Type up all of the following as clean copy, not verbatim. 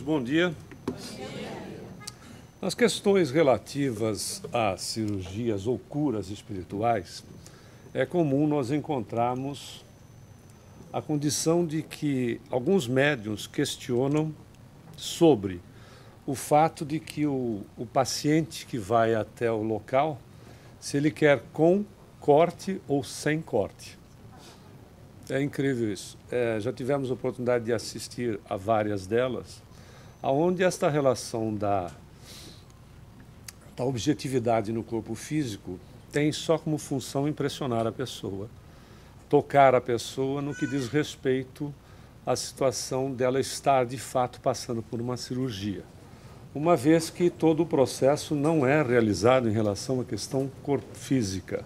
bom dia. Nas questões relativas a cirurgias ou curas espirituais, é comum nós encontrarmos a condição de que alguns médiuns questionam sobre o fato de que o paciente que vai até o local, se ele quer com corte ou sem corte. É incrível isso. Já tivemos a oportunidade de assistir a várias delas, onde esta relação da objetividade no corpo físico tem só como função impressionar a pessoa, tocar a pessoa no que diz respeito à situação dela estar de fato passando por uma cirurgia. Uma vez que todo o processo não é realizado em relação à questão corpo física,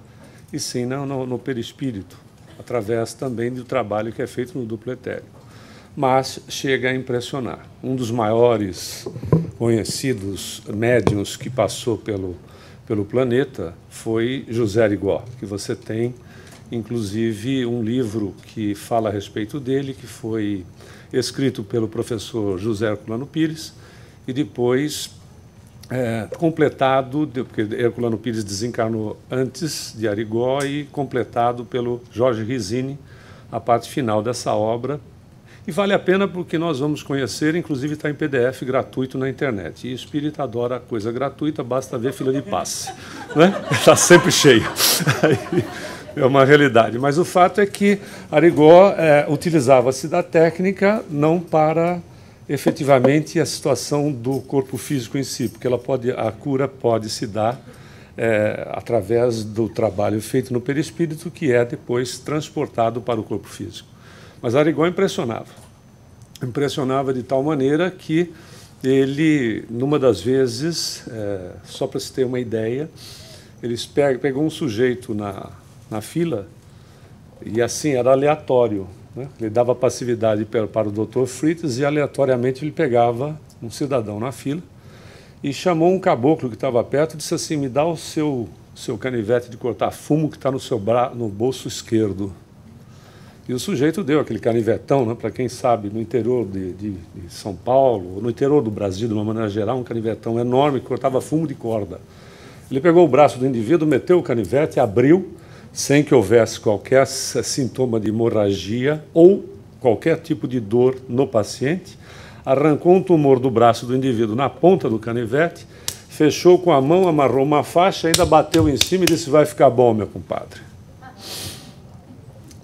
e sim no perispírito, através também do trabalho que é feito no duplo etérico. Mas chega a impressionar. Um dos maiores conhecidos médiuns que passou pelo planeta foi José Arigó, que você tem, inclusive, um livro que fala a respeito dele, que foi escrito pelo professor José Herculano Pires, e depois completado, porque Herculano Pires desencarnou antes de Arigó, e completado pelo Jorge Rizzini, a parte final dessa obra. E vale a pena porque nós vamos conhecer, inclusive está em PDF gratuito na internet. E espírita adora coisa gratuita, basta ver fila de passe. Está sempre cheio. É uma realidade. Mas o fato é que Arigó utilizava-se da técnica não para efetivamente a situação do corpo físico em si, porque a cura pode se dar através do trabalho feito no perispírito, que é depois transportado para o corpo físico. Mas Arigó impressionava de tal maneira que ele, numa das vezes, só para se ter uma ideia, eles pegou um sujeito na fila e assim era aleatório. Ele dava passividade para o Dr. Freitas e aleatoriamente ele pegava um cidadão na fila e chamou um caboclo que estava perto e disse assim: me dá o seu canivete de cortar fumo que está no bolso esquerdo. E o sujeito deu aquele canivetão, para quem sabe, no interior de São Paulo, no interior do Brasil, de uma maneira geral, um canivetão enorme que cortava fumo de corda. Ele pegou o braço do indivíduo, meteu o canivete, abriu, sem que houvesse qualquer sintoma de hemorragia ou qualquer tipo de dor no paciente, arrancou um tumor do braço do indivíduo na ponta do canivete, fechou com a mão, amarrou uma faixa, ainda bateu em cima e disse: vai ficar bom, meu compadre.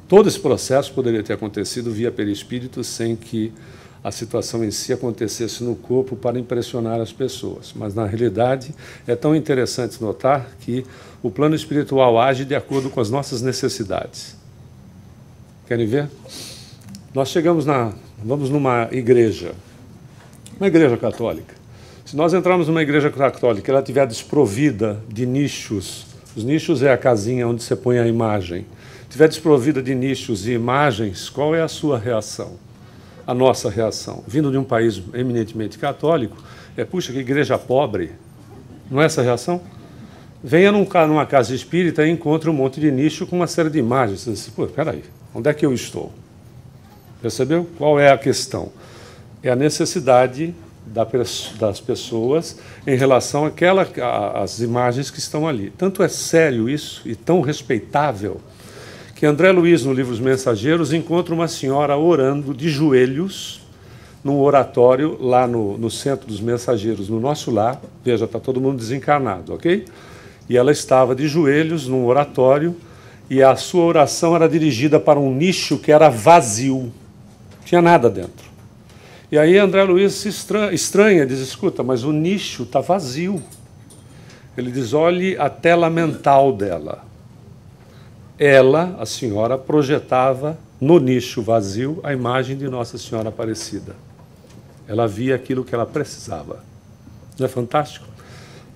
Todo esse processo poderia ter acontecido via perispírito sem que a situação em si acontecesse no corpo para impressionar as pessoas. Mas, na realidade, é tão interessante notar que o plano espiritual age de acordo com as nossas necessidades. Querem ver? Nós vamos numa igreja, uma igreja católica. Se nós entrarmos numa igreja católica e ela estiver desprovida de nichos, os nichos é a casinha onde você põe a imagem, estiver desprovida de nichos e imagens, qual é a sua reação? A nossa reação, vindo de um país eminentemente católico, puxa, que igreja pobre. Não é essa a reação? Venha numa casa espírita e encontre um monte de nicho com uma série de imagens. Você diz: pô, peraí, onde é que eu estou? Percebeu? Qual é a questão? É a necessidade das pessoas em relação às imagens que estão ali. Tanto é sério isso e tão respeitável que André Luiz, no livro Os Mensageiros, encontra uma senhora orando de joelhos num oratório lá no centro dos Mensageiros, no nosso lar. Veja, está todo mundo desencarnado, ok? E ela estava de joelhos num oratório e a sua oração era dirigida para um nicho que era vazio, não tinha nada dentro. E aí André Luiz se estranha, diz: escuta, mas o nicho está vazio. Ele diz: olhe a tela mental dela. Ela, a senhora, projetava no nicho vazio a imagem de Nossa Senhora Aparecida. Ela via aquilo que ela precisava. Não é fantástico?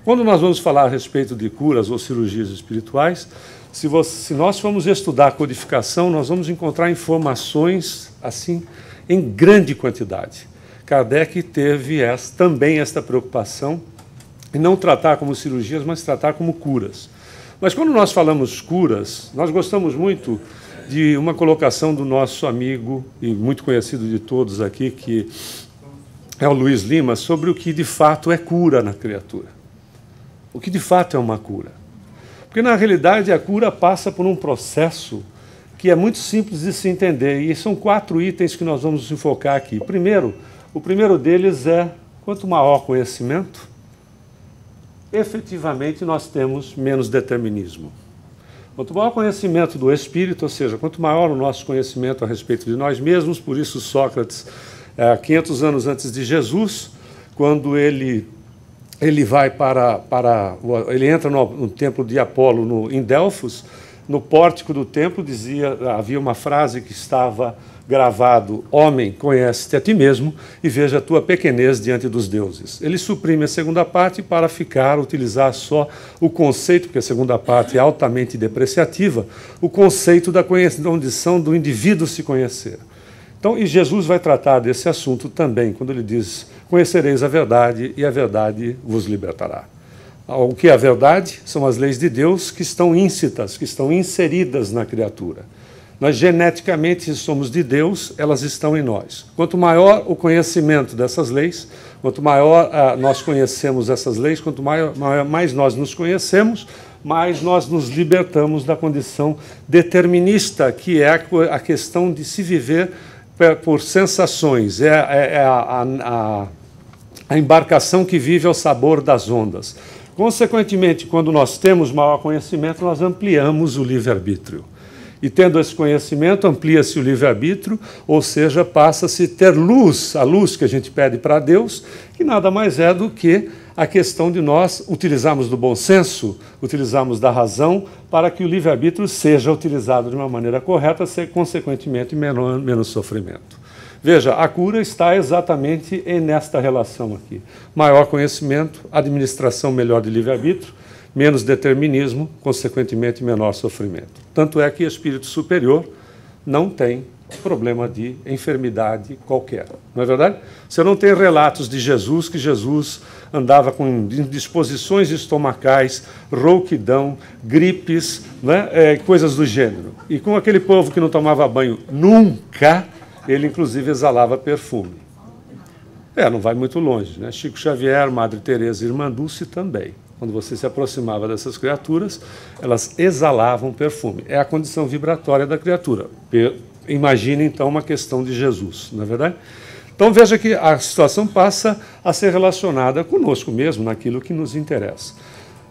Quando nós vamos falar a respeito de curas ou cirurgias espirituais, se nós formos estudar a codificação, nós vamos encontrar informações assim em grande quantidade. Kardec teve também esta preocupação em não tratar como cirurgias, mas tratar como curas. Mas quando nós falamos curas, nós gostamos muito de uma colocação do nosso amigo, e muito conhecido de todos aqui, que é o Luiz Lima, sobre o que de fato é cura na criatura. O que de fato é uma cura. Porque, na realidade, a cura passa por um processo que é muito simples de se entender, e são 4 itens que nós vamos enfocar aqui. O primeiro deles é, quanto maior conhecimento, efetivamente nós temos menos determinismo. Quanto maior conhecimento do espírito, ou seja, quanto maior o nosso conhecimento a respeito de nós mesmos, por isso Sócrates, 500 anos antes de Jesus, quando ele vai ele entra no templo de Apolo em Delfos, no pórtico do templo havia uma frase que estava gravado: homem, conhece-te a ti mesmo e veja a tua pequenez diante dos deuses. Ele suprime a segunda parte para utilizar só o conceito, porque a segunda parte é altamente depreciativa, o conceito da condição do indivíduo se conhecer. Então, e Jesus vai tratar desse assunto também, quando ele diz: conhecereis a verdade e a verdade vos libertará. O que é a verdade? São as leis de Deus que estão íncitas, que estão inseridas na criatura. Nós geneticamente somos de Deus, elas estão em nós. Quanto maior o conhecimento dessas leis, quanto maior nós conhecemos essas leis, quanto mais nós nos conhecemos, mais nós nos libertamos da condição determinista, que é a questão de se viver por sensações, a embarcação que vive ao sabor das ondas. Consequentemente, quando nós temos maior conhecimento, nós ampliamos o livre-arbítrio. E tendo esse conhecimento, amplia-se o livre-arbítrio, ou seja, passa-se a ter luz, a luz que a gente pede para Deus, que nada mais é do que a questão de nós utilizarmos do bom senso, utilizarmos da razão, para que o livre-arbítrio seja utilizado de uma maneira correta, ser consequentemente menos sofrimento. Veja, a cura está exatamente nesta relação aqui. Maior conhecimento, administração melhor de livre-arbítrio, menos determinismo, consequentemente menor sofrimento. Tanto é que espírito superior não tem problema de enfermidade qualquer. Não é verdade? Você não tem relatos de Jesus, que Jesus andava com indisposições estomacais, rouquidão, gripes, né, coisas do gênero. E com aquele povo que não tomava banho nunca, ele inclusive exalava perfume. Não vai muito longe, né? Chico Xavier, Madre Teresa e Irmã Dulce também. Quando você se aproximava dessas criaturas, elas exalavam perfume. É a condição vibratória da criatura. Imagine, então, uma questão de Jesus, não é verdade? Então, veja que a situação passa a ser relacionada conosco mesmo, naquilo que nos interessa.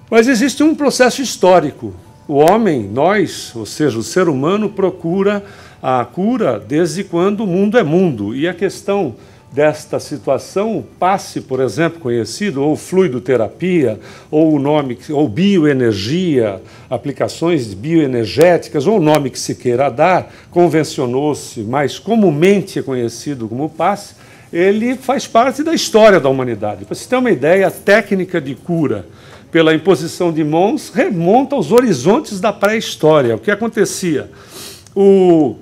Mas existe um processo histórico. O homem, nós, ou seja, o ser humano, procura a cura desde quando o mundo é mundo. E a questão desta situação, passe, por exemplo, conhecido, ou fluidoterapia, ou o nome, ou bioenergia, aplicações bioenergéticas, ou o nome que se queira dar, convencionou-se, mas comumente é conhecido como passe, ele faz parte da história da humanidade. Para você ter uma ideia, a técnica de cura pela imposição de mãos remonta aos horizontes da pré-história. O que acontecia? O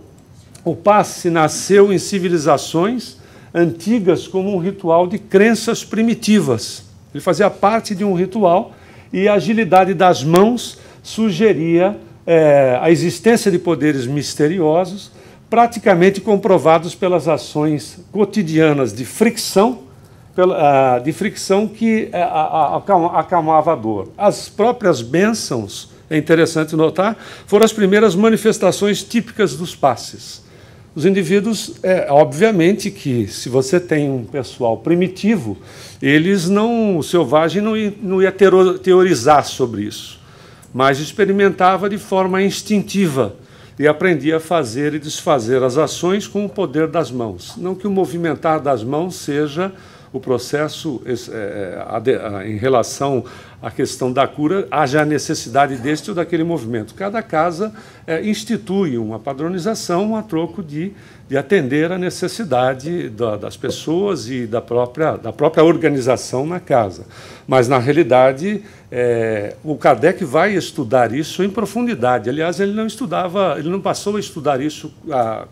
passe nasceu em civilizações antigas como um ritual de crenças primitivas. Ele fazia parte de um ritual e a agilidade das mãos sugeria a existência de poderes misteriosos, praticamente comprovados pelas ações cotidianas de fricção, que acalmava a dor. As próprias bênçãos, é interessante notar, foram as primeiras manifestações típicas dos passes. Os indivíduos, obviamente que se você tem um pessoal primitivo, o selvagem não ia teorizar sobre isso, mas experimentava de forma instintiva e aprendia a fazer e desfazer as ações com o poder das mãos. Não que o movimentar das mãos seja o processo em relação à questão da cura, haja a necessidade deste ou daquele movimento. Cada casa institui uma padronização a troco de atender a necessidade das pessoas e da própria organização na casa. Mas, na realidade, o Kardec vai estudar isso em profundidade. Aliás, ele não passou a estudar isso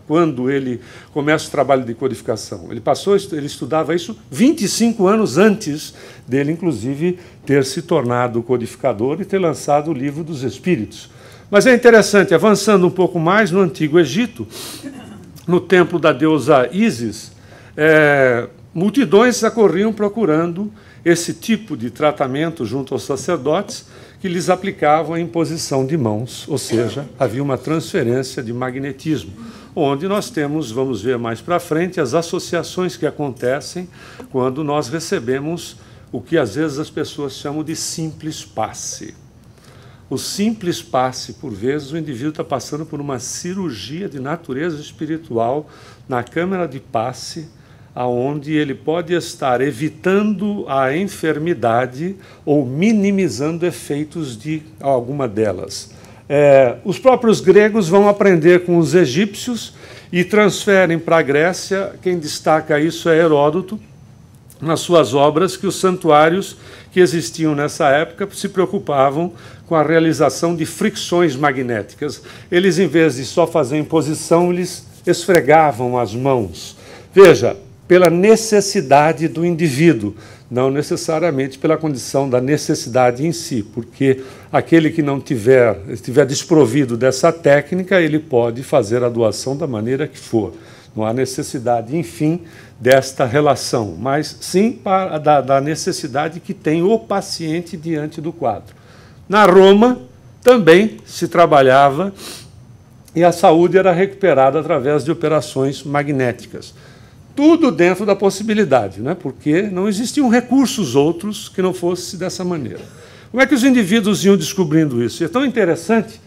quando ele começa o trabalho de codificação. Ele estudava isso 25 anos antes dele, inclusive, ter se tornado codificador e ter lançado o Livro dos Espíritos. Mas é interessante, avançando um pouco mais, no Antigo Egito, no templo da deusa Ísis, multidões acorriam procurando esse tipo de tratamento junto aos sacerdotes, que lhes aplicavam a imposição de mãos, ou seja, havia uma transferência de magnetismo, onde nós temos, vamos ver mais para frente, as associações que acontecem quando nós recebemos o que às vezes as pessoas chamam de simples passe. O simples passe, por vezes, o indivíduo está passando por uma cirurgia de natureza espiritual na câmara de passe, aonde ele pode estar evitando a enfermidade ou minimizando efeitos de alguma delas. Os próprios gregos vão aprender com os egípcios e transferem para a Grécia. Quem destaca isso é Heródoto, nas suas obras, que os santuários que existiam nessa época se preocupavam com a realização de fricções magnéticas. Eles, em vez de só fazer imposição, eles esfregavam as mãos. Veja, pela necessidade do indivíduo, não necessariamente pela condição da necessidade em si, porque aquele que não estiver desprovido dessa técnica, ele pode fazer a doação da maneira que for. Não há necessidade, enfim, desta relação, mas sim da necessidade que tem o paciente diante do quadro. Na Roma, também se trabalhava e a saúde era recuperada através de operações magnéticas. Tudo dentro da possibilidade, né? Porque não existiam recursos outros que não fosse dessa maneira. Como é que os indivíduos iam descobrindo isso? E é tão interessante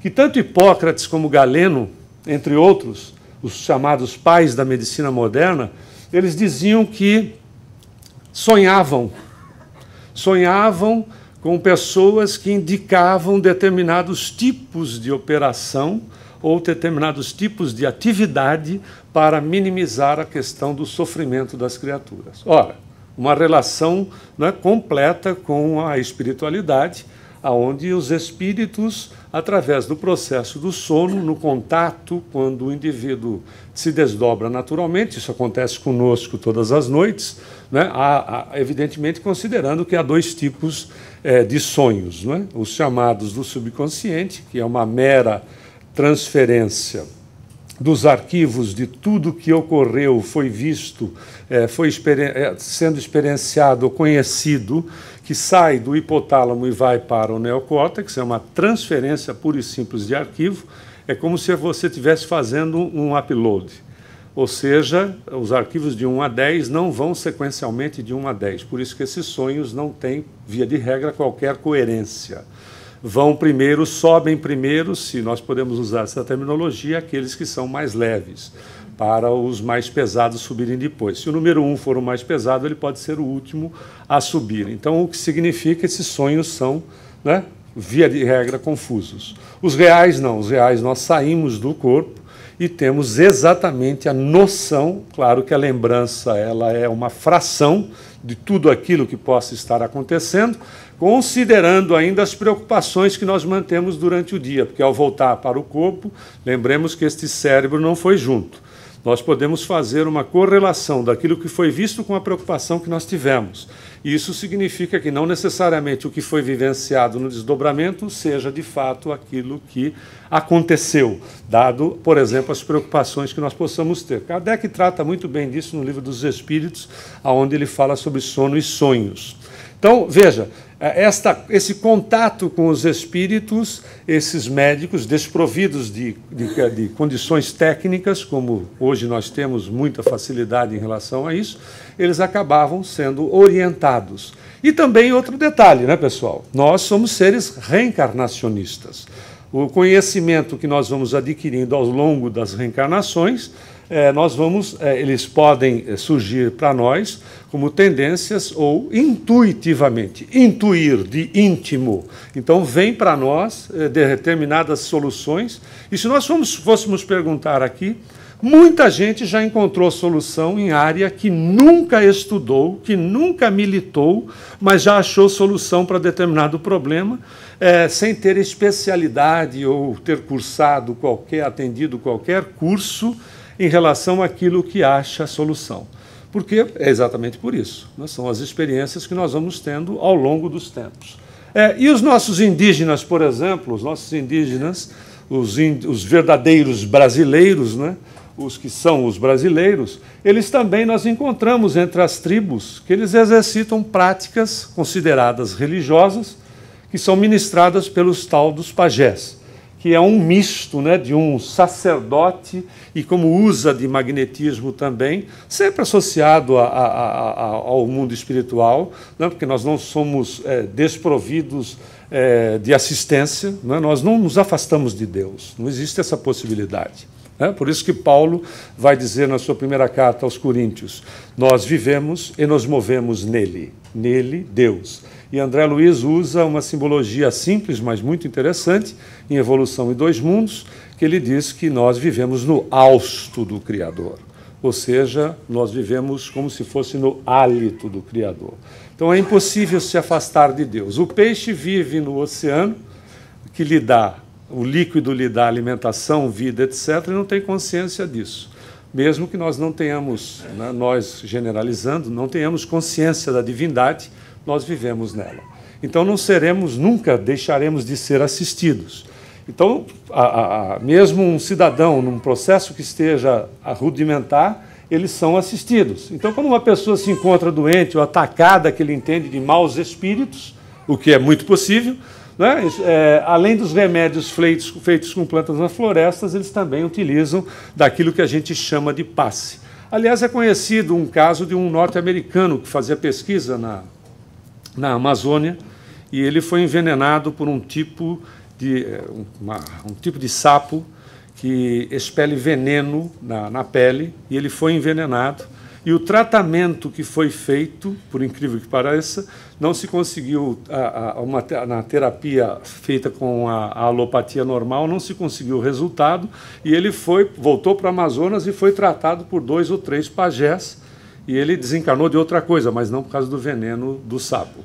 que tanto Hipócrates como Galeno, entre outros, os chamados pais da medicina moderna, eles diziam que sonhavam com pessoas que indicavam determinados tipos de operação ou determinados tipos de atividade para minimizar a questão do sofrimento das criaturas. Ora, uma relação, né, completa com a espiritualidade, onde os espíritos, através do processo do sono, no contato, quando o indivíduo se desdobra naturalmente, isso acontece conosco todas as noites, né, evidentemente considerando que há dois tipos de sonhos, né, os chamados do subconsciente, que é uma mera transferência dos arquivos de tudo que ocorreu, foi visto, sendo experienciado ou conhecido, que sai do hipotálamo e vai para o neocórtex, é uma transferência pura e simples de arquivo, é como se você estivesse fazendo um upload. Ou seja, os arquivos de 1 a 10 não vão sequencialmente de 1 a 10, por isso que esses sonhos não têm, via de regra, qualquer coerência. Vão primeiro, sobem primeiro, se nós podemos usar essa terminologia, aqueles que são mais leves, para os mais pesados subirem depois. Se o número 1 for o mais pesado, ele pode ser o último a subir. Então, o que significa que esses sonhos são, né, via de regra, confusos. Os reais não, os reais nós saímos do corpo e temos exatamente a noção, claro que a lembrança ela é uma fração de tudo aquilo que possa estar acontecendo, considerando ainda as preocupações que nós mantemos durante o dia, porque ao voltar para o corpo, lembremos que este cérebro não foi junto. Nós podemos fazer uma correlação daquilo que foi visto com a preocupação que nós tivemos. E isso significa que não necessariamente o que foi vivenciado no desdobramento seja de fato aquilo que aconteceu, dado, por exemplo, as preocupações que nós possamos ter. Kardec trata muito bem disso no Livro dos Espíritos, onde ele fala sobre sono e sonhos. Então, veja, esse contato com os espíritos, esses médicos desprovidos de condições técnicas, como hoje nós temos muita facilidade em relação a isso, eles acabavam sendo orientados. E também outro detalhe, né, pessoal? Nós somos seres reencarnacionistas. O conhecimento que nós vamos adquirindo ao longo das reencarnações, eles podem surgir para nós como tendências ou intuitivamente, intuir de íntimo. Então vem para nós determinadas soluções, e se nós fôssemos perguntar aqui, muita gente já encontrou solução em área que nunca estudou, que nunca militou, mas já achou solução para determinado problema, sem ter especialidade ou ter cursado atendido qualquer curso em relação àquilo que acha a solução. Porque é exatamente por isso. São as experiências que nós vamos tendo ao longo dos tempos. E os nossos indígenas, por exemplo, os verdadeiros brasileiros, né? os que são os brasileiros, eles também nós encontramos entre as tribos que eles exercitam práticas consideradas religiosas, que são ministradas pelos tal dos pajés, que é um misto, né, de um sacerdote e como usa de magnetismo também, sempre associado ao mundo espiritual, né, porque nós não somos desprovidos de assistência, né, nós não nos afastamos de Deus, não existe essa possibilidade. Por isso que Paulo vai dizer na sua primeira carta aos Coríntios, nós vivemos e nos movemos nele, Deus. E André Luiz usa uma simbologia simples, mas muito interessante, em Evolução e Dois Mundos, que ele diz que nós vivemos no hausto do Criador, ou seja, nós vivemos como se fosse no hálito do Criador. Então é impossível se afastar de Deus. O peixe vive no oceano, que lhe dá o líquido lhe dá alimentação, vida, etc., e não tem consciência disso. Mesmo que nós não tenhamos, né, nós generalizando, não tenhamos consciência da divindade, nós vivemos nela. Então não seremos, nunca deixaremos de ser assistidos. Então, mesmo um cidadão, num processo que esteja a rudimentar, eles são assistidos. Então, quando uma pessoa se encontra doente ou atacada, que ele entende de maus espíritos, o que é muito possível, né? Além dos remédios feitos com plantas nas florestas, eles também utilizam daquilo que a gente chama de passe. Aliás, é conhecido um caso de um norte-americano que fazia pesquisa na Amazônia e ele foi envenenado por um tipo de sapo que expele veneno na pele e ele foi envenenado. E o tratamento que foi feito, por incrível que pareça, não se conseguiu, na terapia feita com a alopatia normal, não se conseguiu o resultado, e ele voltou para o Amazonas e foi tratado por 2 ou 3 pajés, e ele desencarnou de outra coisa, mas não por causa do veneno do sapo.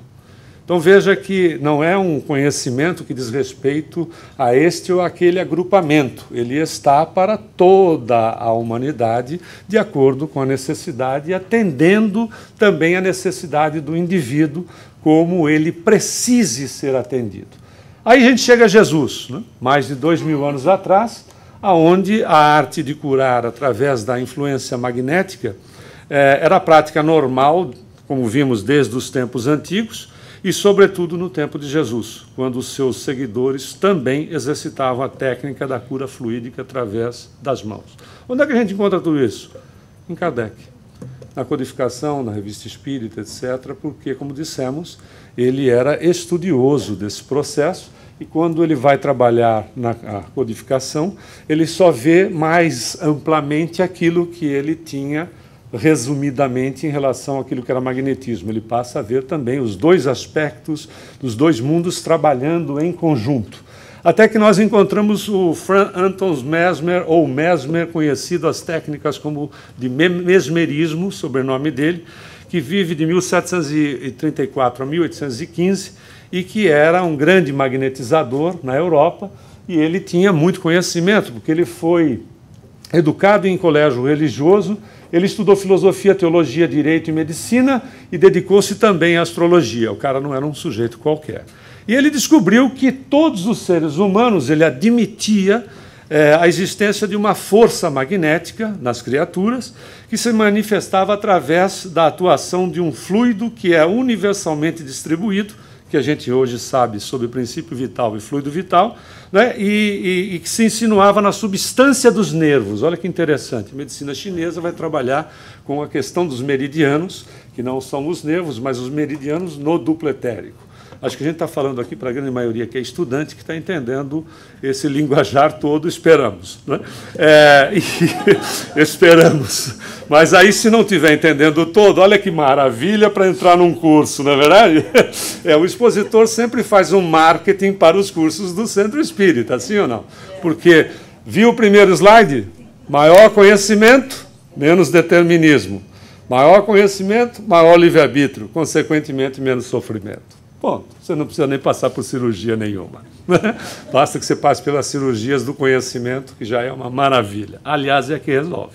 Então veja que não é um conhecimento que diz respeito a este ou aquele agrupamento. Ele está para toda a humanidade, de acordo com a necessidade, e atendendo também a necessidade do indivíduo, como ele precise ser atendido. Aí a gente chega a Jesus, né? Mais de 2000 anos atrás, onde a arte de curar através da influência magnética era a prática normal, como vimos desde os tempos antigos, e, sobretudo, no tempo de Jesus, quando os seus seguidores também exercitavam a técnica da cura fluídica através das mãos. Onde é que a gente encontra tudo isso? Em Kardec. Na codificação, na revista espírita, etc., porque, como dissemos, ele era estudioso desse processo e, quando ele vai trabalhar na codificação, ele só vê mais amplamente aquilo que ele tinha resumidamente em relação àquilo que era magnetismo. Ele passa a ver também os 2 aspectos dos 2 mundos trabalhando em conjunto. Até que nós encontramos o Franz Anton Mesmer, ou Mesmer, conhecido as técnicas como de mesmerismo, sobrenome dele, que vive de 1734 a 1815 e que era um grande magnetizador na Europa, e ele tinha muito conhecimento, porque ele foi educado em colégio religioso. Ele estudou filosofia, teologia, direito e medicina e dedicou-se também à astrologia. O cara não era um sujeito qualquer. E ele descobriu que todos os seres humanos, ele admitia a existência de uma força magnética nas criaturas que se manifestava através da atuação de um fluido que é universalmente distribuído, que a gente hoje sabe sobre princípio vital e fluido vital, né? E que se insinuava na substância dos nervos. Olha que interessante, a medicina chinesa vai trabalhar com a questão dos meridianos, que não são os nervos, mas os meridianos no duplo etérico. Acho que a gente está falando aqui para a grande maioria que é estudante, que está entendendo esse linguajar todo, esperamos. Né? Esperamos. Mas aí, se não estiver entendendo todo, olha que maravilha para entrar num curso, não é verdade? O expositor sempre faz um marketing para os cursos do Centro Espírita, sim ou não? Porque, viu o primeiro slide? Maior conhecimento, menos determinismo. Maior conhecimento, maior livre-arbítrio, consequentemente, menos sofrimento. Ponto. Você não precisa nem passar por cirurgia nenhuma. Basta que você passe pelas cirurgias do conhecimento, que já é uma maravilha. Aliás, é que resolve.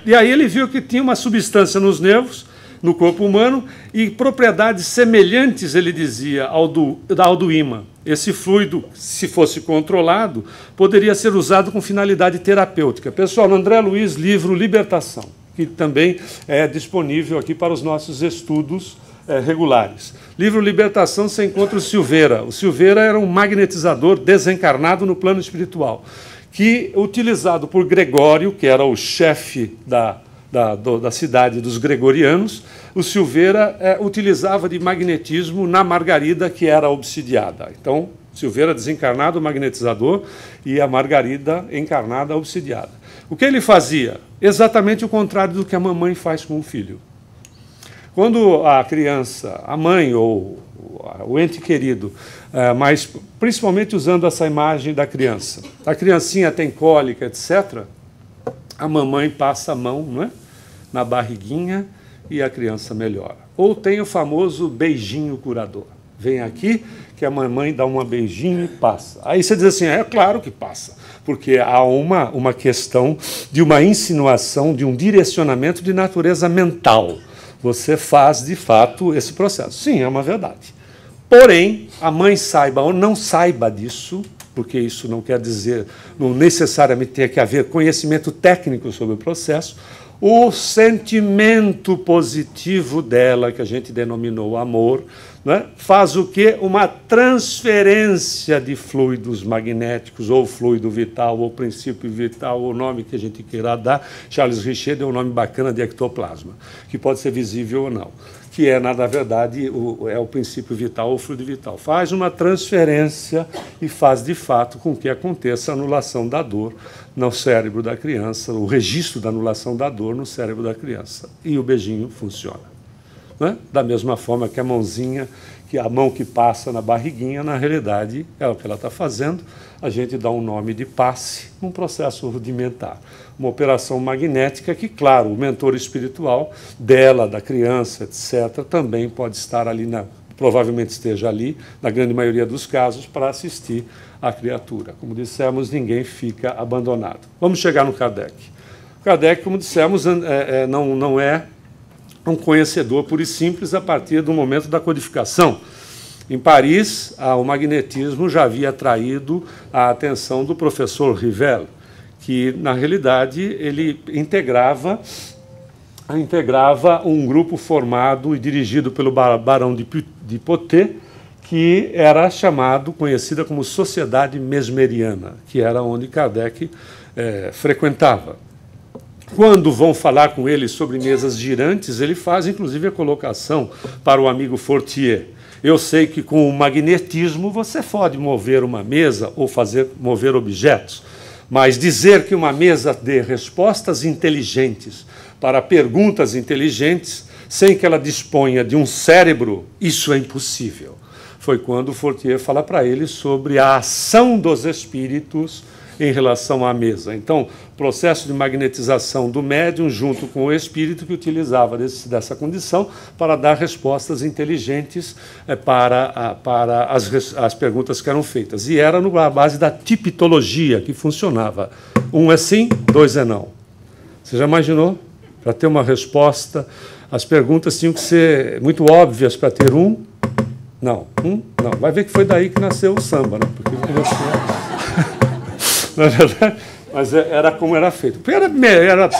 E aí ele viu que tinha uma substância nos nervos, no corpo humano, e propriedades semelhantes, ele dizia, ao do ímã. Esse fluido, se fosse controlado, poderia ser usado com finalidade terapêutica. Pessoal, no André Luiz, livro Libertação, que também é disponível aqui para os nossos estudos regulares. Livro Libertação, você encontra o Silveira. O Silveira era um magnetizador desencarnado no plano espiritual, que, utilizado por Gregório, que era o chefe da cidade dos gregorianos, o Silveira utilizava de magnetismo na Margarida, que era obsidiada. Então, Silveira desencarnado, magnetizador, e a Margarida encarnada, obsidiada. O que ele fazia? Exatamente o contrário do que a mamãe faz com o filho. Quando a criança, a mãe ou o ente querido, mas principalmente usando essa imagem da criança, a criancinha tem cólica, etc., a mamãe passa a mão, não é, na barriguinha e a criança melhora. Ou tem o famoso beijinho curador. Vem aqui que a mamãe dá um beijinho e passa. Aí você diz assim, é claro que passa, porque há uma questão de uma insinuação, de um direcionamento de natureza mental. Você faz, de fato, esse processo. Sim, é uma verdade. Porém, a mãe saiba ou não saiba disso, porque isso não quer dizer, não necessariamente tem que haver conhecimento técnico sobre o processo, o sentimento positivo dela, que a gente denominou amor, né, faz o quê? Uma transferência de fluidos magnéticos, ou fluido vital, ou princípio vital, ou o nome que a gente queira dar. Charles Richer deu um nome bacana de ectoplasma, que pode ser visível ou não, que é, na verdade, o princípio vital ou fluido vital. Faz uma transferência e faz, de fato, com que aconteça a anulação da dor no cérebro da criança, o registro da anulação da dor no cérebro da criança. E o beijinho funciona. Né? Da mesma forma que a mãozinha, que a mão que passa na barriguinha, na realidade, é o que ela está fazendo. A gente dá um nome de passe, um processo rudimentar. Uma operação magnética que, claro, o mentor espiritual dela, da criança, etc., também pode estar ali, provavelmente esteja ali, na grande maioria dos casos, para assistir à criatura. Como dissemos, ninguém fica abandonado. Vamos chegar no Kardec. O Kardec, como dissemos, não é um conhecedor puro e simples a partir do momento da codificação. Em Paris, o magnetismo já havia atraído a atenção do professor Rivel, que, na realidade, ele integrava um grupo formado e dirigido pelo Barão de Potet, que era conhecida como Sociedade Mesmeriana, que era onde Kardec frequentava. Quando vão falar com ele sobre mesas girantes, ele faz, inclusive, a colocação para o amigo Fortier. Eu sei que com o magnetismo você pode mover uma mesa ou mover objetos, mas dizer que uma mesa dê respostas inteligentes para perguntas inteligentes, sem que ela disponha de um cérebro, isso é impossível. Foi quando Fortier fala para ele sobre a ação dos espíritos em relação à mesa. Então, processo de magnetização do médium junto com o espírito que utilizava dessa condição para dar respostas inteligentes para as perguntas que eram feitas. E era na base da tipitologia que funcionava. Um é sim, dois é não. Você já imaginou? Para ter uma resposta, as perguntas tinham que ser muito óbvias para ter não. Não. Vai ver que foi daí que nasceu o samba, né? Porque na verdade, mas era como era feito. Era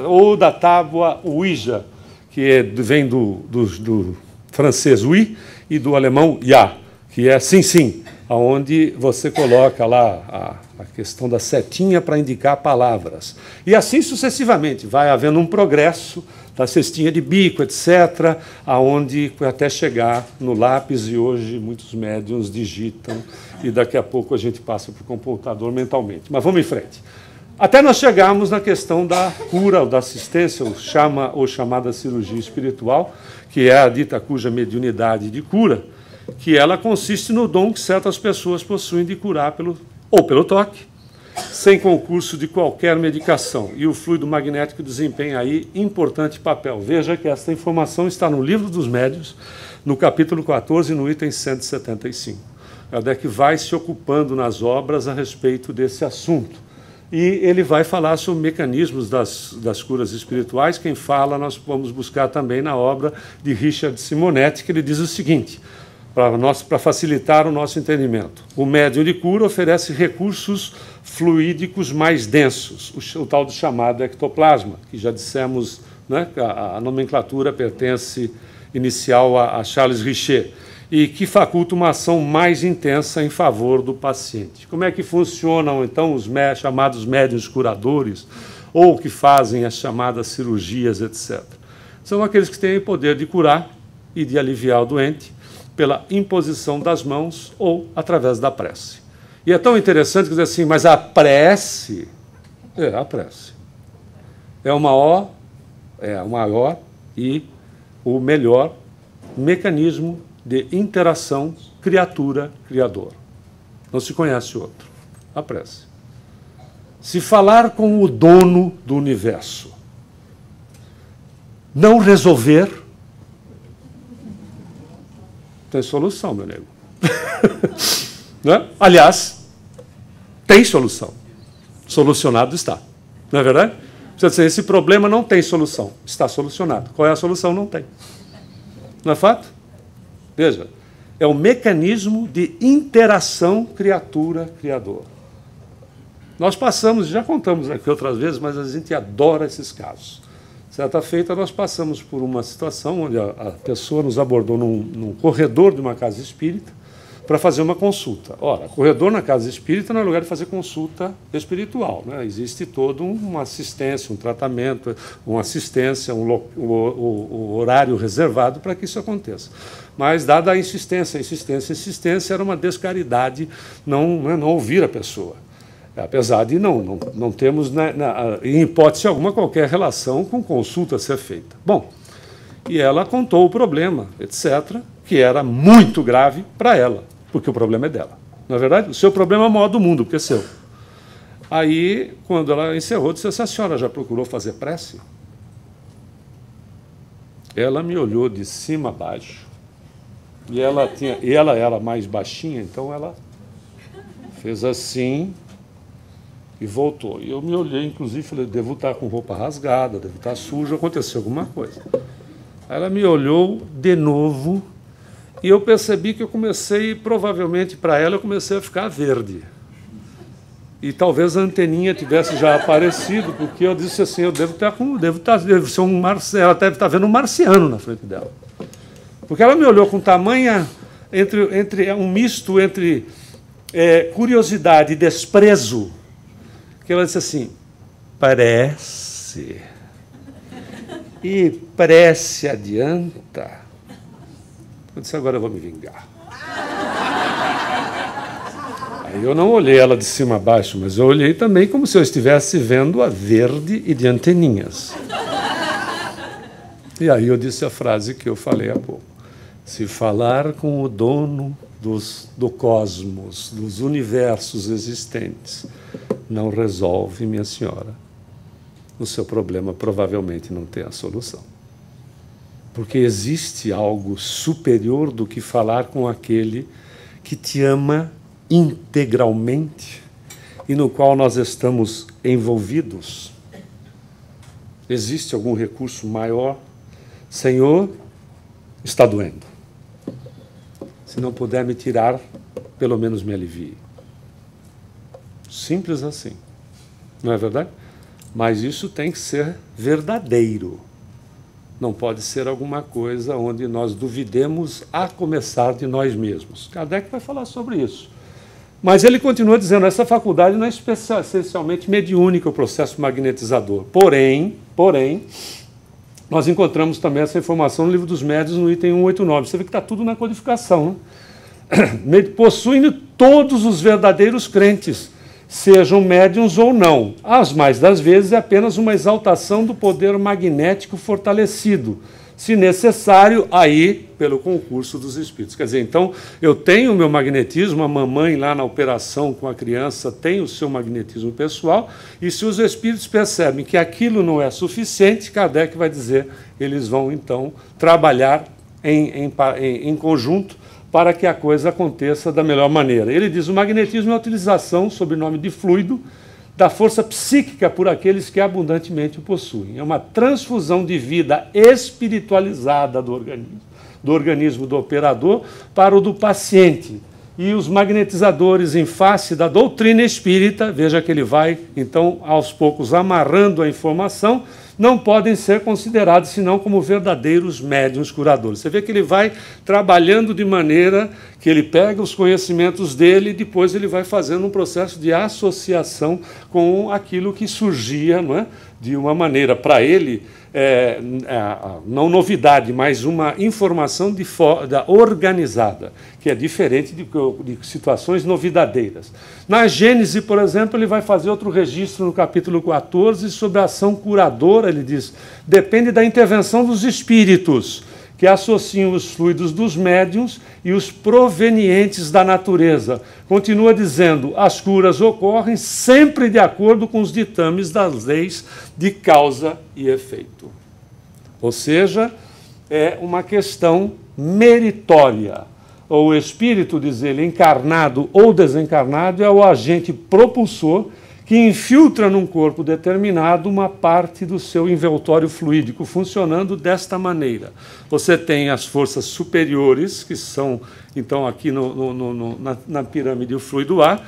ou da tábua Ouija, que vem do francês oui e do alemão ja, que é sim, sim, onde você coloca lá a questão da setinha para indicar palavras. E assim sucessivamente, vai havendo um progresso da cestinha de bico, etc., aonde até chegar no lápis, e hoje muitos médiuns digitam, e daqui a pouco a gente passa para o computador mentalmente. Mas vamos em frente. Até nós chegarmos na questão da cura, ou da assistência, ou chamada cirurgia espiritual, que é a dita cuja mediunidade de cura, que ela consiste no dom que certas pessoas possuem de curar pelo toque, sem concurso de qualquer medicação. E o fluido magnético desempenha aí importante papel. Veja que esta informação está no Livro dos Médiuns, no capítulo 14, no item 175. Kardec vai se ocupando nas obras a respeito desse assunto. E ele vai falar sobre mecanismos das curas espirituais. Quem fala, nós vamos buscar também na obra de Richard Simonetti, que ele diz o seguinte: para facilitar o nosso entendimento. O médium de cura oferece recursos fluídicos mais densos, o tal do chamado ectoplasma, que já dissemos, né, a nomenclatura pertence inicial a Charles Richer, e que faculta uma ação mais intensa em favor do paciente. Como é que funcionam, então, os chamados médiuns curadores, ou que fazem as chamadas cirurgias, etc.? São aqueles que têm o poder de curar e de aliviar o doente pela imposição das mãos ou através da prece. E é tão interessante que dizer assim, mas a prece é o maior e o melhor mecanismo de interação criatura-criador. Não se conhece outro. A prece. Se falar com o dono do universo, não resolver, tem solução, meu nego. Né? Aliás, tem solução. Solucionado está. Não é verdade? Precisa dizer, esse problema não tem solução. Está solucionado. Qual é a solução? Não tem. Não é fato? Veja, é o mecanismo de interação criatura-criador. Nós passamos, já contamos aqui outras vezes, mas a gente adora esses casos. Certa feita, nós passamos por uma situação onde a pessoa nos abordou num corredor de uma casa espírita para fazer uma consulta. Ora, corredor na casa espírita não é lugar de fazer consulta espiritual, né? Existe todo uma assistência, um tratamento, uma assistência, um horário reservado para que isso aconteça. Mas, dada a insistência, era uma descaridade não ouvir a pessoa. Apesar de não termos, em hipótese alguma, qualquer relação com consulta a ser feita. Bom, e ela contou o problema, etc., que era muito grave para ela, porque o problema é dela. Não é verdade? O seu problema é o maior do mundo, porque é seu. Aí, quando ela encerrou, disse assim, a senhora já procurou fazer prece? Ela me olhou de cima a baixo, e ela era mais baixinha, então ela fez assim e voltou. E eu me olhei, inclusive, falei, devo estar com roupa rasgada, devo estar sujo, aconteceu alguma coisa. Aí ela me olhou de novo e eu percebi que eu comecei, provavelmente para ela, eu comecei a ficar verde. E talvez a anteninha tivesse já aparecido, porque eu disse assim, eu devo ser um marciano, ela deve estar vendo um marciano na frente dela. Porque ela me olhou com tamanha, entre um misto entre curiosidade e desprezo, que ela disse assim, parece, e prece adianta. Eu disse, agora eu vou me vingar. Aí eu não olhei ela de cima a baixo, mas eu olhei também como se eu estivesse vendo a verde e de anteninhas. E aí eu disse a frase que eu falei há pouco. Se falar com o dono do cosmos, dos universos existentes, não resolve, minha senhora, o seu problema provavelmente não tem a solução. Porque existe algo superior do que falar com aquele que te ama integralmente e no qual nós estamos envolvidos. Existe algum recurso maior? Senhor, está doendo. Se não puder me tirar, pelo menos me alivie. Simples assim. Não é verdade? Mas isso tem que ser verdadeiro. Não pode ser alguma coisa onde nós duvidemos a começar de nós mesmos. Kardec vai falar sobre isso. Mas ele continua dizendo, essa faculdade não é essencialmente mediúnica, o processo magnetizador. Porém, nós encontramos também essa informação no Livro dos Médiuns, no item 189. Você vê que está tudo na codificação, né? Possuindo todos os verdadeiros crentes, sejam médiuns ou não. As mais das vezes é apenas uma exaltação do poder magnético fortalecido, se necessário, aí, pelo concurso dos espíritos. Quer dizer, então, eu tenho o meu magnetismo, a mamãe lá na operação com a criança tem o seu magnetismo pessoal, e se os espíritos percebem que aquilo não é suficiente, Kardec vai dizer, eles vão, então, trabalhar em conjunto para que a coisa aconteça da melhor maneira. Ele diz, o magnetismo é a utilização, sob o nome de fluido, da força psíquica por aqueles que abundantemente o possuem. É uma transfusão de vida espiritualizada do organismo. do organismo do operador para o do paciente. E os magnetizadores em face da doutrina espírita, veja que ele vai, então, aos poucos amarrando a informação, não podem ser considerados senão como verdadeiros médiuns curadores. Você vê que ele vai trabalhando de maneira que ele pega os conhecimentos dele e depois ele vai fazendo um processo de associação com aquilo que surgia, não é? De uma maneira, para ele, não novidade, mas uma informação organizada, que é diferente de situações novidadeiras. Na Gênese, por exemplo, ele vai fazer outro registro no capítulo 14 sobre a ação curadora. Ele diz, depende da intervenção dos espíritos, que associam os fluidos dos médiuns e os provenientes da natureza. Continua dizendo, as curas ocorrem sempre de acordo com os ditames das leis de causa e efeito. Ou seja, é uma questão meritória. O espírito, diz ele, encarnado ou desencarnado, é o agente propulsor que infiltra num corpo determinado uma parte do seu envoltório fluídico, funcionando desta maneira. Você tem as forças superiores, que são, então, aqui na pirâmide o fluido ar,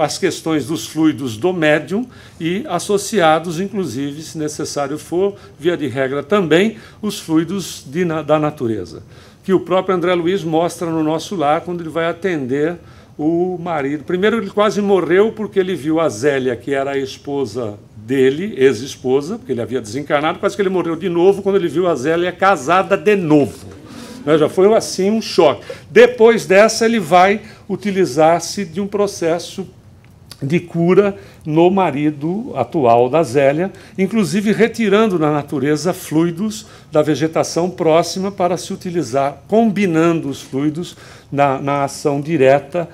as questões dos fluidos do médium e associados, inclusive, se necessário for, via de regra também, os fluidos da natureza, que o próprio André Luiz mostra no nosso lar, quando ele vai atender o marido. Primeiro, ele quase morreu porque ele viu a Zélia, que era a esposa dele, ex-esposa, porque ele havia desencarnado, quase que ele morreu de novo quando ele viu a Zélia casada de novo. Já foi assim um choque. Depois dessa, ele vai utilizar-se de um processo de cura no marido atual da Zélia, inclusive retirando da natureza fluidos da vegetação próxima para se utilizar, combinando os fluidos na ação direta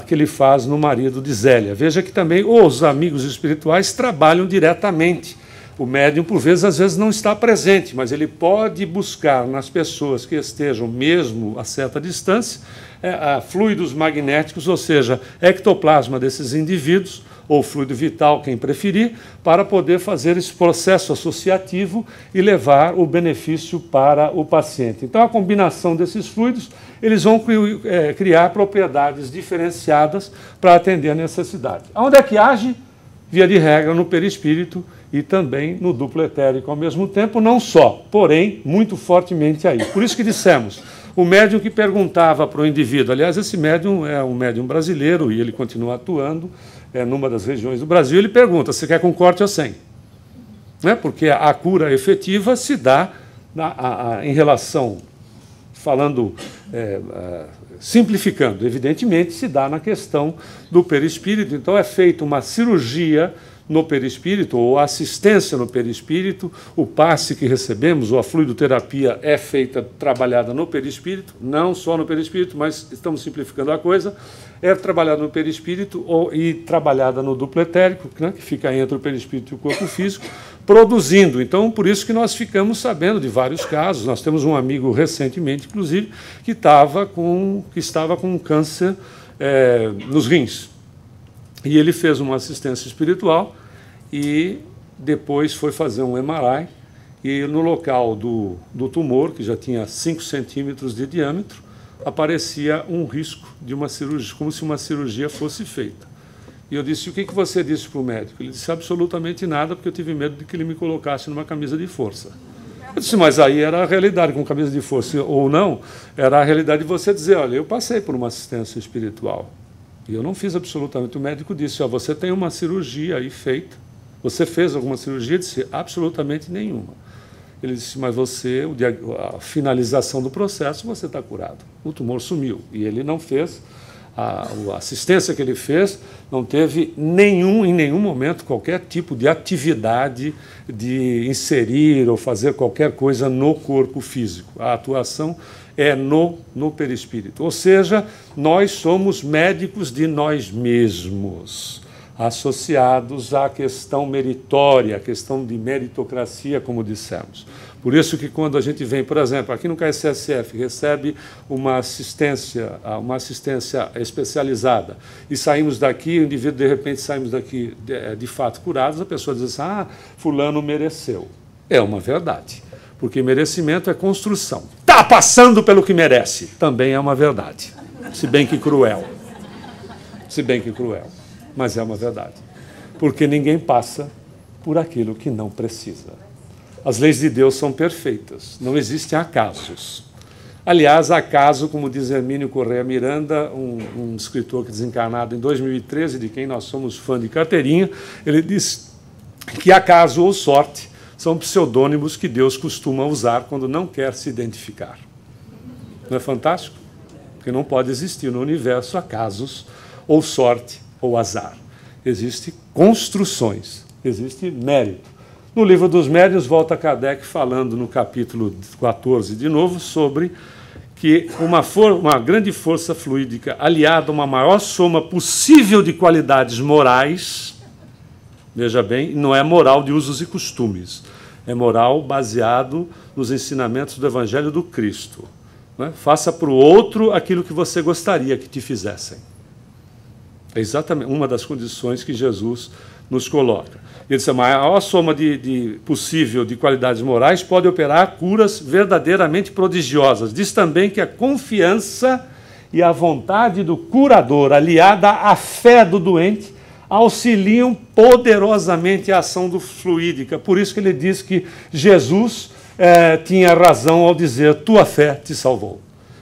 que ele faz no marido de Zélia. Veja que também os amigos espirituais trabalham diretamente. O médium, por vezes, às vezes não está presente, mas ele pode buscar nas pessoas que estejam mesmo a certa distância fluidos magnéticos, ou seja, ectoplasma desses indivíduos, ou fluido vital, quem preferir, para poder fazer esse processo associativo e levar o benefício para o paciente. Então, a combinação desses fluidos, eles vão criar propriedades diferenciadas para atender a necessidade. Onde é que age? Via de regra, no perispírito e também no duplo etérico ao mesmo tempo, não só, porém, muito fortemente aí. Por isso que dissemos, o médium que perguntava para o indivíduo, aliás, esse médium é um médium brasileiro e ele continua atuando numa das regiões do Brasil, ele pergunta, você quer com corte ou sem? Porque a cura efetiva se dá em relação, falando, simplificando, evidentemente, se dá na questão do perispírito. Então, é feita uma cirurgia no perispírito, ou assistência no perispírito, o passe que recebemos, ou a fluidoterapia é feita, trabalhada no perispírito, não só no perispírito, mas estamos simplificando a coisa, é trabalhada no perispírito e trabalhada no duplo etérico, que fica entre o perispírito e o corpo físico, produzindo. Então, por isso que nós ficamos sabendo de vários casos. Nós temos um amigo recentemente, inclusive, que estava com um câncer nos rins. E ele fez uma assistência espiritual e depois foi fazer um MRI e no local do tumor, que já tinha 5 centímetros de diâmetro, aparecia um risco de uma cirurgia, como se uma cirurgia fosse feita. E eu disse, o que você disse para o médico? Ele disse, absolutamente nada, porque eu tive medo de que ele me colocasse numa camisa de força. Eu disse, mas aí era a realidade, com camisa de força ou não, era a realidade de você dizer, olha, eu passei por uma assistência espiritual. E eu não fiz absolutamente. O médico disse, você tem uma cirurgia aí feita. Você fez alguma cirurgia? Eu disse, absolutamente nenhuma. Ele disse, mas a finalização do processo, você está curado. O tumor sumiu. E ele não fez, a assistência que ele fez, não teve em nenhum momento, qualquer tipo de atividade de inserir ou fazer qualquer coisa no corpo físico. A atuação é no perispírito. Ou seja, nós somos médicos de nós mesmos, associados à questão meritória, à questão de meritocracia, como dissemos. Por isso que quando a gente vem, por exemplo, aqui no KSSF, recebe uma assistência especializada e saímos daqui, o indivíduo, de repente, saímos daqui de fato curados, a pessoa diz assim, fulano mereceu. É uma verdade, porque merecimento é construção. está passando pelo que merece. Também é uma verdade, se bem que cruel. Se bem que cruel, mas é uma verdade. Porque ninguém passa por aquilo que não precisa. As leis de Deus são perfeitas, não existem acasos. Aliás, acaso, como diz Hermínio Correia Miranda, um escritor que desencarnado em 2013, de quem nós somos fã de carteirinha, ele diz que acaso ou sorte são pseudônimos que Deus costuma usar quando não quer se identificar. Não é fantástico? Porque não pode existir no universo acasos, ou sorte, ou azar. Existem construções, existe mérito. No livro dos Médiuns, volta Kardec falando no capítulo 14 de novo sobre que uma grande força fluídica aliada a uma maior soma possível de qualidades morais, veja bem, não é moral de usos e costumes, é moral baseado nos ensinamentos do Evangelho do Cristo. Né? Faça para o outro aquilo que você gostaria que te fizessem. É exatamente uma das condições que Jesus nos coloca. Ele diz: a maior soma possível de qualidades morais pode operar curas verdadeiramente prodigiosas. Diz também que a confiança e a vontade do curador, aliada à fé do doente, auxiliam poderosamente a ação do fluídica. Por isso que ele diz que Jesus tinha razão ao dizer: tua fé te salvou.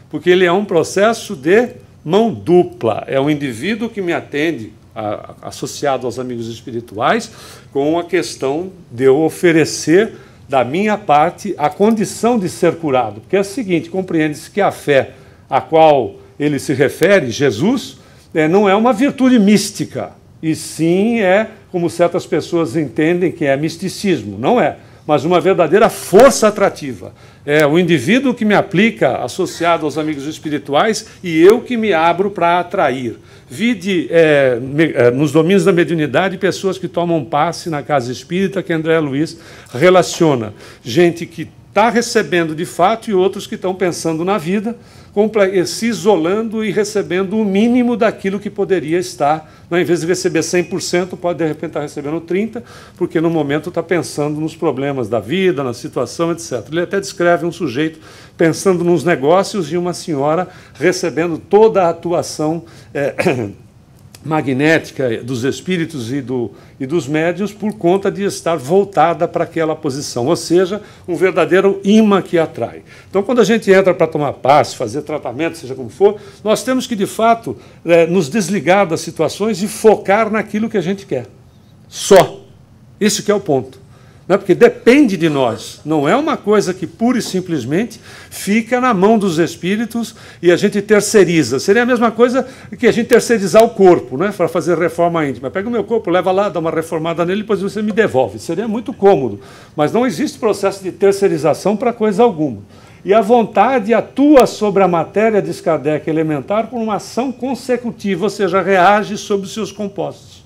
Porque ele é um processo de mão dupla. É o indivíduo que me atende, associado aos amigos espirituais, com a questão de eu oferecer da minha parte a condição de ser curado. Porque é o seguinte, compreende-se que a fé a qual ele se refere, Jesus, não é uma virtude mística, e sim como certas pessoas entendem que é misticismo. Não é, mas uma verdadeira força atrativa. É o indivíduo que me aplica, associado aos amigos espirituais, e eu que me abro para atrair. Vide nos domínios da mediunidade pessoas que tomam passe na casa espírita, que André Luiz relaciona. Gente que está recebendo de fato e outros que estão pensando na vida, se isolando e recebendo o mínimo daquilo que poderia estar. Em vez de receber 100%, pode de repente estar recebendo 30%, porque no momento está pensando nos problemas da vida, na situação, etc. Ele até descreve um sujeito pensando nos negócios e uma senhora recebendo toda a atuação magnética dos espíritos e dos médiuns por conta de estar voltada para aquela posição, ou seja, um verdadeiro imã que atrai. Então, quando a gente entra para tomar passe, fazer tratamento, seja como for, nós temos que, de fato, nos desligar das situações e focar naquilo que a gente quer. Só. Esse que é o ponto. Não é? Porque depende de nós. Não é uma coisa que pura e simplesmente fica na mão dos espíritos e a gente terceiriza. Seria a mesma coisa que a gente terceirizar o corpo, né, para fazer reforma íntima. Pega o meu corpo, leva lá, dá uma reformada nele, depois você me devolve. Seria muito cômodo. Mas não existe processo de terceirização para coisa alguma. E a vontade atua sobre a matéria, diz Kardec, elementar, por uma ação consecutiva, ou seja, reage sobre os seus compostos,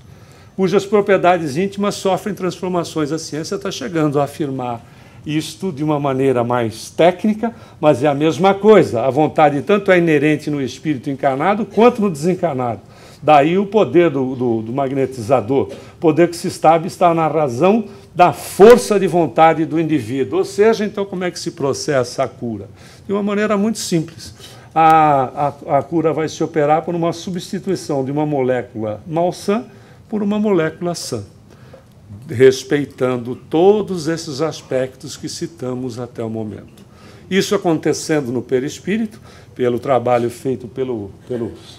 cujas propriedades íntimas sofrem transformações. A ciência está chegando a afirmar isto de uma maneira mais técnica, mas é a mesma coisa. A vontade tanto é inerente no espírito encarnado quanto no desencarnado. Daí o poder do magnetizador. O poder que se sabe está na razão da força de vontade do indivíduo. Ou seja, então, como é que se processa a cura? De uma maneira muito simples. A cura vai se operar por uma substituição de uma molécula malsã por uma molécula sã, respeitando todos esses aspectos que citamos até o momento. Isso acontecendo no perispírito, pelo trabalho feito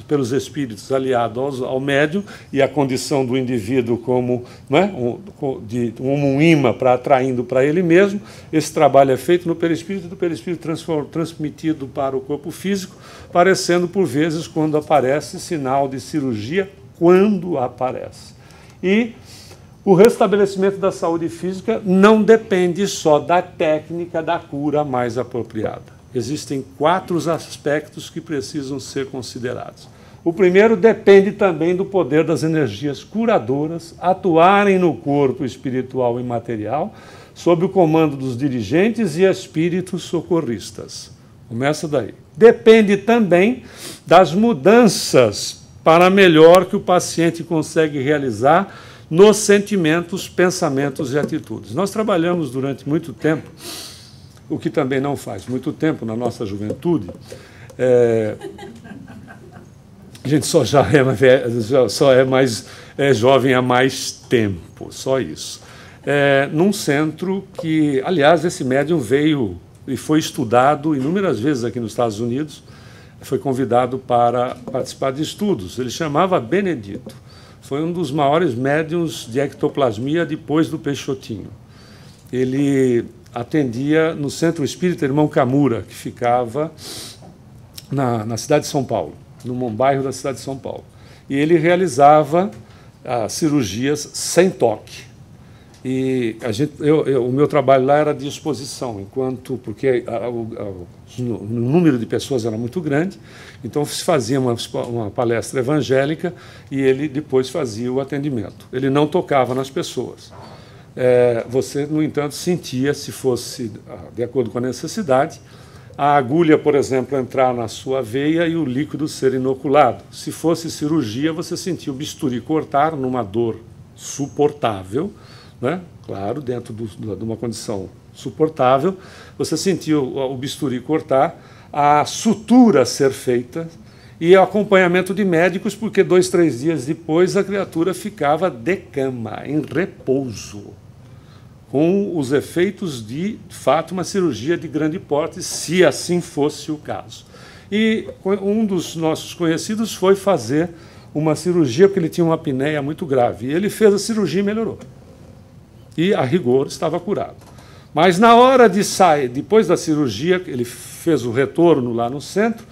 pelos espíritos aliados ao médium e a condição do indivíduo como, né, um imã para atraindo para ele mesmo. Esse trabalho é feito no perispírito, do perispírito transmitido para o corpo físico, parecendo por vezes, quando aparece, sinal de cirurgia, quando aparece. E o restabelecimento da saúde física não depende só da técnica da cura mais apropriada. Existem 4 aspectos que precisam ser considerados. O primeiro depende também do poder das energias curadoras atuarem no corpo espiritual e material, sob o comando dos dirigentes e espíritos socorristas. Começa daí. Depende também das mudanças para melhor que o paciente consegue realizar nos sentimentos, pensamentos e atitudes. Nós trabalhamos durante muito tempo o que também não faz muito tempo na nossa juventude. A gente só é mais jovem há mais tempo, só isso. Num centro que, aliás, esse médium veio e foi estudado inúmeras vezes aqui nos Estados Unidos, foi convidado para participar de estudos. Ele chamava Benedito. Foi um dos maiores médiuns de ectoplasmia depois do Peixotinho. Ele atendia no Centro Espírita Irmão Camura, que ficava na cidade de São Paulo, num bairro da cidade de São Paulo. E ele realizava cirurgias sem toque. E o meu trabalho lá era de exposição, porque o número de pessoas era muito grande, então se fazia uma palestra evangélica e ele depois fazia o atendimento. Ele não tocava nas pessoas. Você, no entanto, sentia, se fosse de acordo com a necessidade, a agulha, por exemplo, entrar na sua veia e o líquido ser inoculado. Se fosse cirurgia, você sentia o bisturi cortar numa dor suportável, né? Claro, dentro de uma condição suportável, você sentia o bisturi cortar, a sutura ser feita e o acompanhamento de médicos, porque 2, 3 dias depois a criatura ficava de cama, em repouso, com os efeitos de fato, uma cirurgia de grande porte, se assim fosse o caso. E um dos nossos conhecidos foi fazer uma cirurgia, porque ele tinha uma apneia muito grave, e ele fez a cirurgia e melhorou. E, a rigor, estava curado. Mas, na hora de sair, depois da cirurgia, ele fez o retorno lá no centro,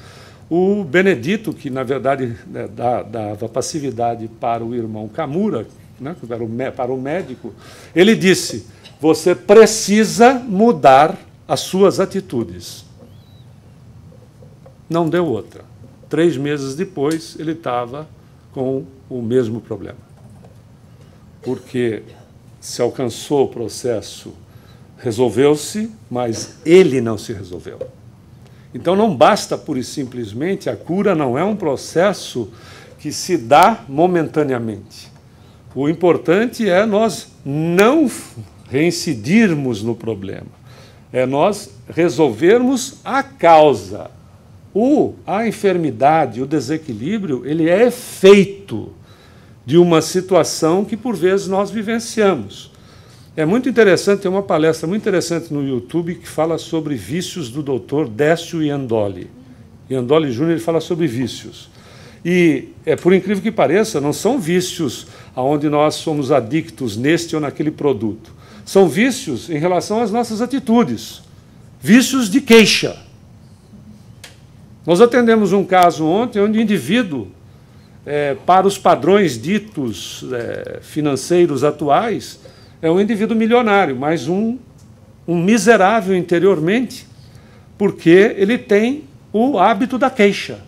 o Benedito, que, na verdade, dava passividade para o irmão Camura, né, para o médico, ele disse: você precisa mudar as suas atitudes. Não deu outra. 3 meses depois, ele estava com o mesmo problema. Porque se alcançou o processo, resolveu-se, mas ele não se resolveu. Então não basta pura e simplesmente, a cura não é um processo que se dá momentaneamente. O importante é nós não reincidirmos no problema, é nós resolvermos a causa. A enfermidade, o desequilíbrio, ele é efeito de uma situação que, por vezes, nós vivenciamos. É muito interessante, tem uma palestra muito interessante no YouTube que fala sobre vícios do Dr. Décio Iandoli. Iandoli Júnior, ele fala sobre vícios. E, por incrível que pareça, não são vícios onde nós somos adictos neste ou naquele produto. São vícios em relação às nossas atitudes. Vícios de queixa. Nós atendemos um caso ontem onde o indivíduo, para os padrões ditos financeiros atuais, é um indivíduo milionário, mas um miserável interiormente, porque ele tem o hábito da queixa.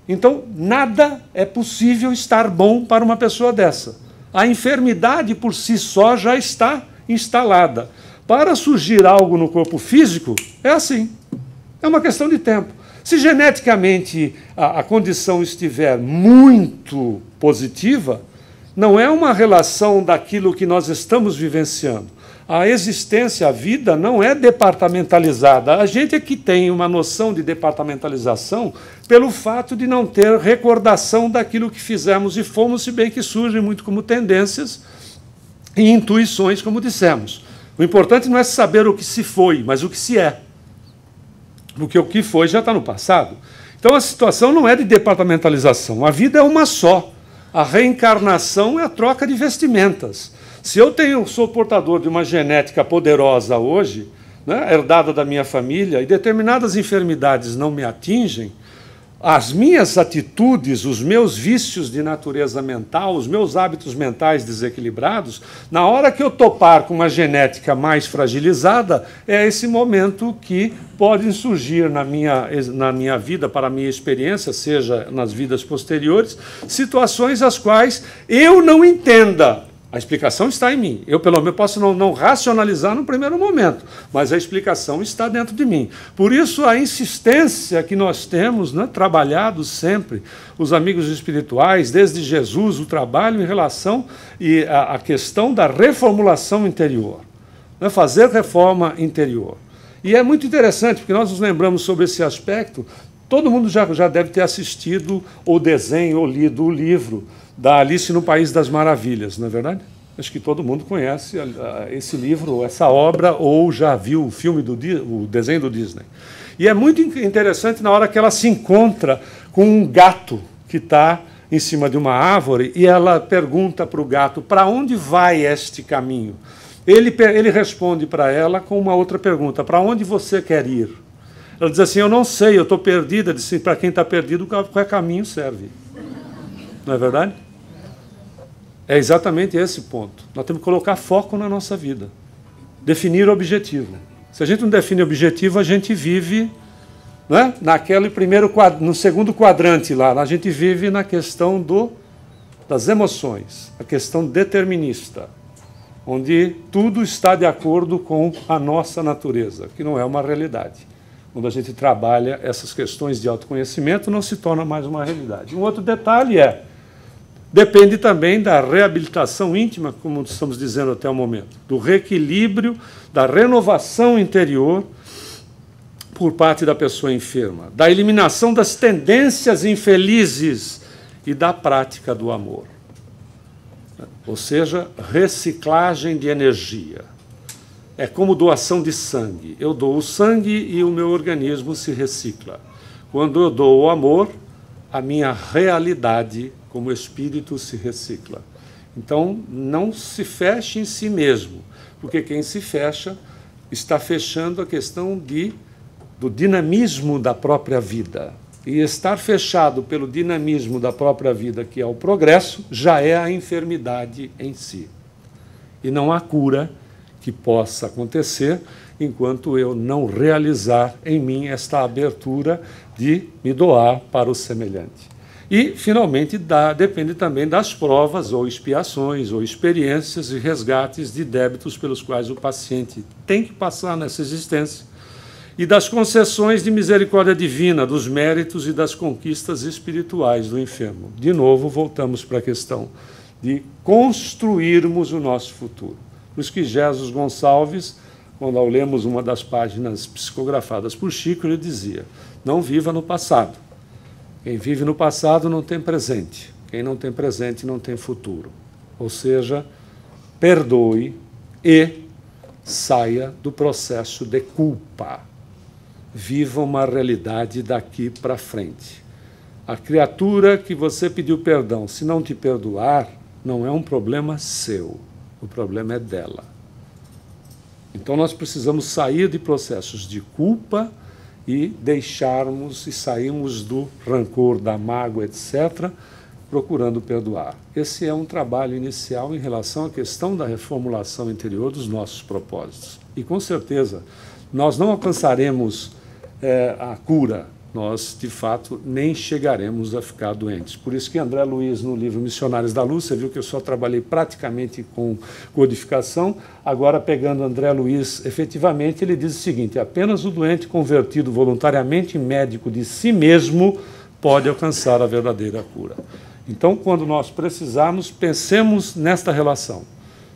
Então, nada é possível estar bom para uma pessoa dessa. A enfermidade por si só já está instalada. Para surgir algo no corpo físico, é assim. É uma questão de tempo. Se geneticamente a condição estiver muito positiva, não é uma relação daquilo que nós estamos vivenciando. A existência, a vida, não é departamentalizada. A gente é que tem uma noção de departamentalização pelo fato de não ter recordação daquilo que fizemos e fomos, se bem que surgem muito como tendências e intuições, como dissemos. O importante não é saber o que se foi, mas o que se é. Porque o que foi já está no passado. Então a situação não é de departamentalização. A vida é uma só. A reencarnação é a troca de vestimentas. Se eu sou portador de uma genética poderosa hoje, né, herdada da minha família, e determinadas enfermidades não me atingem, as minhas atitudes, os meus vícios de natureza mental, os meus hábitos mentais desequilibrados, na hora que eu topar com uma genética mais fragilizada, é esse momento que podem surgir na minha vida, para a minha experiência, seja nas vidas posteriores, situações as quais eu não entenda. A explicação está em mim. Eu, pelo menos, posso não racionalizar no primeiro momento, mas a explicação está dentro de mim. Por isso, a insistência que nós temos, né, trabalhado sempre, os amigos espirituais, desde Jesus, o trabalho em relação à questão da reformulação interior. Né, fazer reforma interior. E é muito interessante, porque nós nos lembramos sobre esse aspecto. Todo mundo já deve ter assistido o desenho ou lido o livro da Alice no País das Maravilhas, não é verdade? Acho que todo mundo conhece esse livro, essa obra, ou já viu o filme o desenho do Disney. E é muito interessante na hora que ela se encontra com um gato que está em cima de uma árvore e ela pergunta para o gato: para onde vai este caminho? Ele responde para ela com uma outra pergunta: para onde você quer ir? Ela diz assim: eu não sei, eu estou perdida. Disse: para quem está perdido, qualquer caminho serve. Não é verdade? É exatamente esse ponto. Nós temos que colocar foco na nossa vida. Definir objetivo. Se a gente não define objetivo, a gente vive, né, no segundo quadrante lá. A gente vive na questão das emoções, a questão determinista, onde tudo está de acordo com a nossa natureza, que não é uma realidade. Quando a gente trabalha essas questões de autoconhecimento, não se torna mais uma realidade. Um outro detalhe depende também da reabilitação íntima, como estamos dizendo até o momento, do reequilíbrio, da renovação interior por parte da pessoa enferma, da eliminação das tendências infelizes e da prática do amor. Ou seja, reciclagem de energia. É como doação de sangue. Eu dou o sangue e o meu organismo se recicla. Quando eu dou o amor, a minha realidade como espírito se recicla. Então, não se feche em si mesmo, porque quem se fecha está fechando a questão do dinamismo da própria vida. E estar fechado pelo dinamismo da própria vida, que é o progresso, já é a enfermidade em si. E não há cura que possa acontecer enquanto eu não realizar em mim esta abertura de me doar para o semelhante. E, finalmente, depende também das provas, ou expiações, ou experiências e resgates de débitos pelos quais o paciente tem que passar nessa existência, e das concessões de misericórdia divina, dos méritos e das conquistas espirituais do enfermo. De novo, voltamos para a questão de construirmos o nosso futuro. Por isso que Jesus Gonçalves, quando ao lemos uma das páginas psicografadas por Chico, ele dizia: não viva no passado. Quem vive no passado não tem presente. Quem não tem presente não tem futuro. Ou seja, perdoe e saia do processo de culpa. Viva uma realidade daqui para frente. A criatura que você pediu perdão, se não te perdoar, não é um problema seu. O problema é dela. Então nós precisamos sair de processos de culpa e deixarmos e sairmos do rancor, da mágoa, etc., procurando perdoar. Esse é um trabalho inicial em relação à questão da reformulação interior dos nossos propósitos. E, com certeza, nós não alcançaremos a cura, nós, de fato, nem chegaremos a ficar doentes. Por isso que André Luiz, no livro Missionários da Luz, você viu que eu só trabalhei praticamente com codificação. Agora, pegando André Luiz, efetivamente, ele diz o seguinte: apenas o doente convertido voluntariamente em médico de si mesmo pode alcançar a verdadeira cura. Então, quando nós precisarmos, pensemos nesta relação.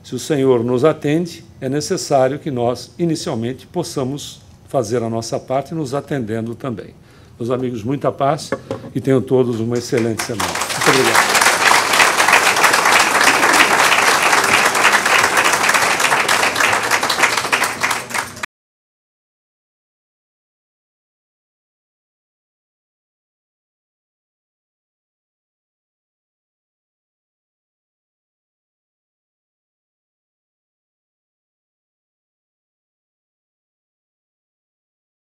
Se o Senhor nos atende, é necessário que nós, inicialmente, possamos fazer a nossa parte, nos atendendo também. Meus amigos, muita paz e tenham todos uma excelente semana. Muito obrigado.